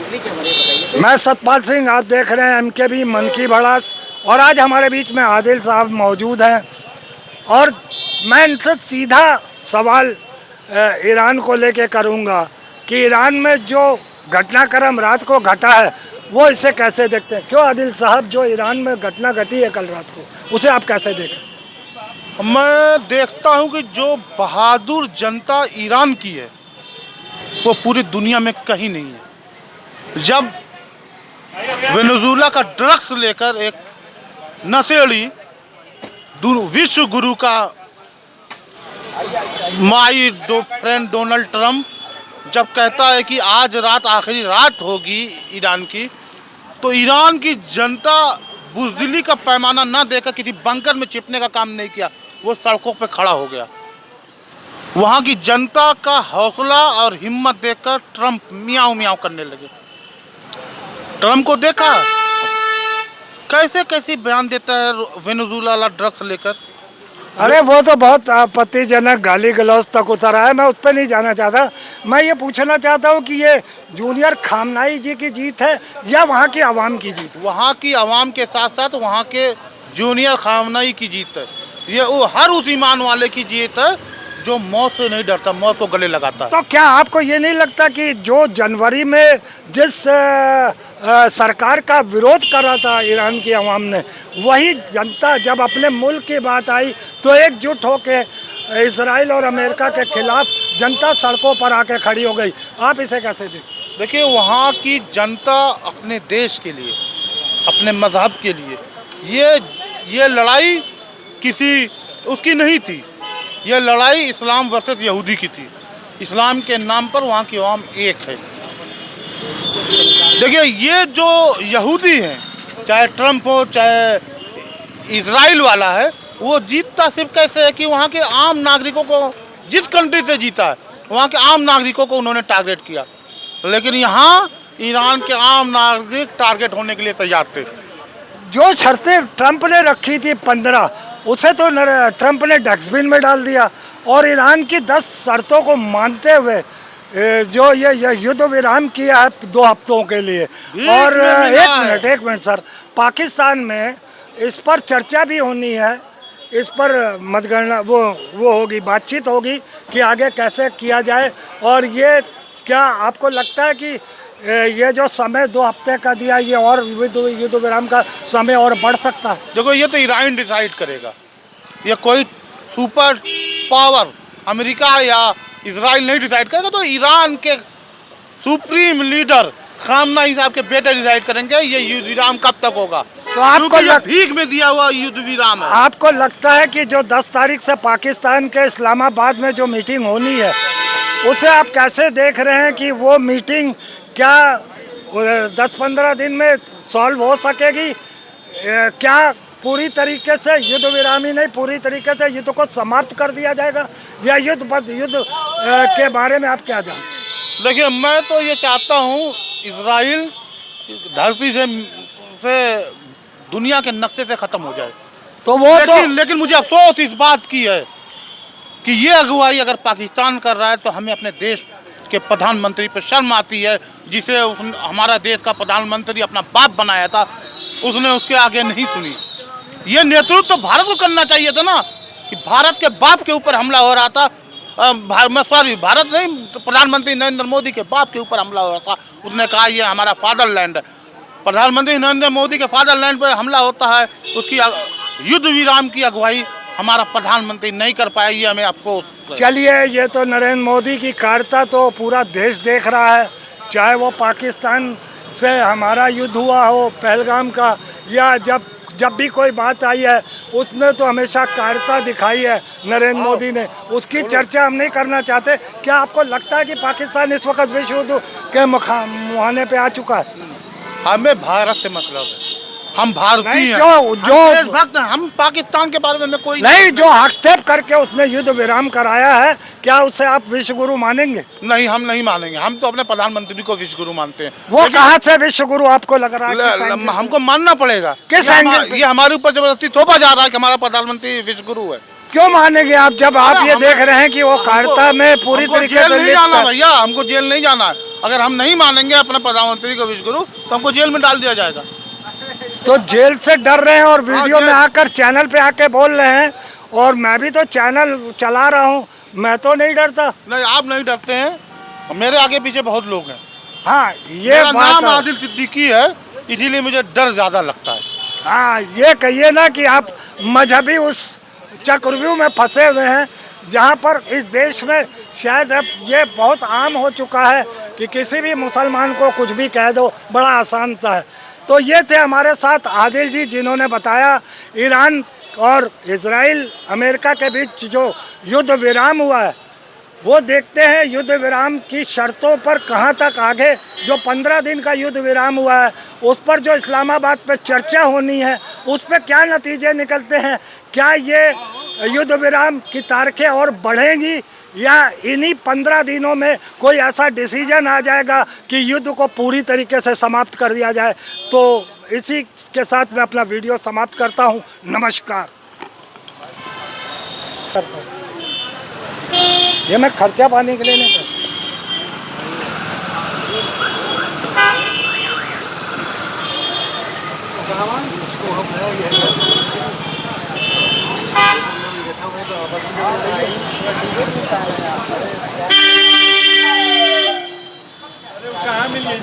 पहले क्या बड़े बताइए। मैं सतपाल सिंह, आप देख रहे हैं एमकेबी मन की भड़ास। और आज हमारे बीच में आदिल साहब मौजूद हैं और मैं इनसे सीधा सवाल ईरान को लेके करूंगा कि ईरान में जो घटनाक्रम रात को घटा है वो इसे कैसे देखते हैं। क्यों आदिल साहब, जो ईरान में घटना घटी है कल रात को, उसे आप कैसे देखें? मैं देखता हूं कि जो बहादुर जनता ईरान की है वो पूरी दुनिया में कहीं नहीं है। जब वेनेजुएला का ड्रग्स लेकर एक नशेड़ी विश्व गुरु का माई फ्रेंड डोनाल्ड ट्रंप जब कहता है कि आज रात आखिरी रात होगी ईरान की, तो ईरान की जनता बुज़दिली का पैमाना ना देकर किसी बंकर में छिपने का काम नहीं किया, वो सड़कों पे खड़ा हो गया। वहाँ की जनता का हौसला और हिम्मत देखकर ट्रंप मियाऊ मियाऊ करने लगे। ट्रंप को देखा कैसे कैसे बयान देता है वेनेजुएला वाला ड्रग्स लेकर। अरे वो तो बहुत आपत्तिजनक गाली गलौज तक उतरा है, मैं उस पर नहीं जाना चाहता। मैं ये पूछना चाहता हूँ कि ये जूनियर खामनाई जी की जीत है या वहाँ की आवाम की जीत? वहाँ की आवाम के साथ साथ वहाँ के जूनियर खामनाई की जीत है। ये वो हर उस ईमान वाले की जीत है जो मौत से नहीं डरता, मौत को गले लगाता है। तो क्या आपको ये नहीं लगता कि जो जनवरी में जिस सरकार का विरोध करा था ईरान की आवाम ने, वही जनता जब अपने मुल्क की बात आई तो एकजुट होकर इजराइल और अमेरिका के खिलाफ जनता सड़कों पर आके खड़ी हो गई? आप इसे कैसे देखते? देखिए, वहाँ की जनता अपने देश के लिए, अपने मजहब के लिए, ये लड़ाई किसी उसकी नहीं थी। ये लड़ाई इस्लाम वर्सेस यहूदी की थी। इस्लाम के नाम पर वहाँ की आवाम एक है। देखिए, ये जो यहूदी हैं, चाहे ट्रंप हो चाहे इजराइल वाला है, वो जीतता सिर्फ कैसे है कि वहाँ के आम नागरिकों को, जिस कंट्री से जीता है वहाँ के आम नागरिकों को उन्होंने टारगेट किया। लेकिन यहाँ ईरान के आम नागरिक टारगेट होने के लिए तैयार थे। जो शर्तें ट्रंप ने रखी थी 15, उसे तो ट्रंप ने डस्टबिन में डाल दिया और ईरान की 10 शर्तों को मानते हुए जो ये युद्ध विराम किया है 2 हफ्तों के लिए। और एक मिनट सर, पाकिस्तान में इस पर चर्चा भी होनी है, इस पर मतगणना वो होगी, बातचीत होगी कि आगे कैसे किया जाए। और ये क्या आपको लगता है कि ये जो समय 2 हफ्ते का दिया, ये और युद्ध विराम का समय और बढ़ सकता है? देखो, ये तो ईरान डिसाइड करेगा। ये कोई सुपर पावर अमेरिका या इजराइल नहीं डिसाइड करेगा, तो ईरान के सुप्रीम लीडर खामनाई साहब के बेटे डिसाइड करेंगे ये युद्ध विराम कब तक होगा। तो आपको भीख में दिया हुआ युद्ध विराम है। आपको लगता है कि जो 10 तारीख से पाकिस्तान के इस्लामाबाद में जो मीटिंग होनी है, उसे आप कैसे देख रहे हैं कि वो मीटिंग क्या 10-15 दिन में सॉल्व हो सकेगी? क्या पूरी तरीके से युद्ध विराम ही नहीं, पूरी तरीके से युद्ध को समाप्त कर दिया जाएगा, या युद्ध के बारे में आप क्या जानते? देखिए, मैं तो ये चाहता हूँ इजराइल धरती से दुनिया के नक्शे से ख़त्म हो जाए। तो वो लेकिन मुझे अफसोस इस बात की है कि ये अगुवाई अगर पाकिस्तान कर रहा है तो हमें अपने देश के प्रधानमंत्री पर शर्म आती है, जिसे हमारा देश का प्रधानमंत्री अपना बाप बनाया था, उसने उसके आगे नहीं सुनी। ये नेतृत्व तो भारत को करना चाहिए था ना, कि भारत के बाप के ऊपर हमला हो रहा था। भारत नहीं, तो प्रधानमंत्री नरेंद्र मोदी के बाप के ऊपर हमला हो रहा था। उसने कहा ये हमारा फादरलैंड है। प्रधानमंत्री नरेंद्र मोदी के फादरलैंड पर हमला होता है, उसकी युद्ध विराम की अगुवाई हमारा प्रधानमंत्री नहीं कर पाया, ये हमें अफसोस है। चलिए, ये तो नरेंद्र मोदी की कार्यता तो पूरा देश देख रहा है, चाहे वो पाकिस्तान से हमारा युद्ध हुआ हो पहलगाम का, या जब भी कोई बात आई है उसने तो हमेशा कार्यता दिखाई है नरेंद्र मोदी ने। उसकी चर्चा हम नहीं करना चाहते। क्या आपको लगता है कि पाकिस्तान इस वक्त विश्व युद्ध के मुहाने पे आ चुका है? हमें भारत से मतलब है, हम भारतीय हैं, हम पाकिस्तान के बारे में कोई नहीं। जो हस्तक्षेप करके उसने युद्ध विराम कराया है, क्या उसे आप विश्व गुरु मानेंगे? नहीं, हम नहीं मानेंगे। हम तो अपने प्रधानमंत्री को विश्व गुरु मानते हैं। वो कहाँ से विश्व गुरु आपको लग रहा है? हमको मानना पड़ेगा। किस एंगल से? ये हमारे ऊपर जबरदस्ती थोपा जा रहा है कि हमारा प्रधानमंत्री विश्व गुरु है। क्यों मानेंगे आप, जब आप ये देख रहे हैं कि वो कार्ता में पूरी तरीके से नहीं जाना भैया, हमको जेल नहीं जाना है। अगर हम नहीं मानेंगे अपने प्रधानमंत्री को विश्वगुरु तो हमको जेल में डाल दिया जाएगा। तो जेल से डर रहे हैं और वीडियो हाँ, में आकर चैनल पे आके बोल रहे हैं, और मैं भी तो चैनल चला रहा हूँ, मैं तो नहीं डरता। नहीं, आप नहीं डरते हैं, मेरे आगे पीछे बहुत लोग हैं। हाँ ये मेरा बात नाम है। आदिल सिद्दीकी है, इसीलिए मुझे डर ज़्यादा लगता है। हाँ ये कहिए ना कि आप मजहबी उस चक्रव्यूह में फंसे हुए हैं जहाँ पर इस देश में शायद अब ये बहुत आम हो चुका है कि किसी भी मुसलमान को कुछ भी कह दो, बड़ा आसान सा है। तो ये थे हमारे साथ आदिल जी, जिन्होंने बताया ईरान और इजराइल अमेरिका के बीच जो युद्ध विराम हुआ है, वो देखते हैं युद्ध विराम की शर्तों पर कहाँ तक आगे जो 15 दिन का युद्ध विराम हुआ है उस पर जो इस्लामाबाद पे चर्चा होनी है, उस पे क्या नतीजे निकलते हैं। क्या ये युद्ध विराम की तारीखें और बढ़ेंगी या इन्हीं 15 दिनों में कोई ऐसा डिसीजन आ जाएगा कि युद्ध को पूरी तरीके से समाप्त कर दिया जाए। तो इसी के साथ मैं अपना वीडियो समाप्त करता हूँ। नमस्कार। करता हूँ ये मैं खर्चा पाने के लिए नहीं करता। कहाँ मिली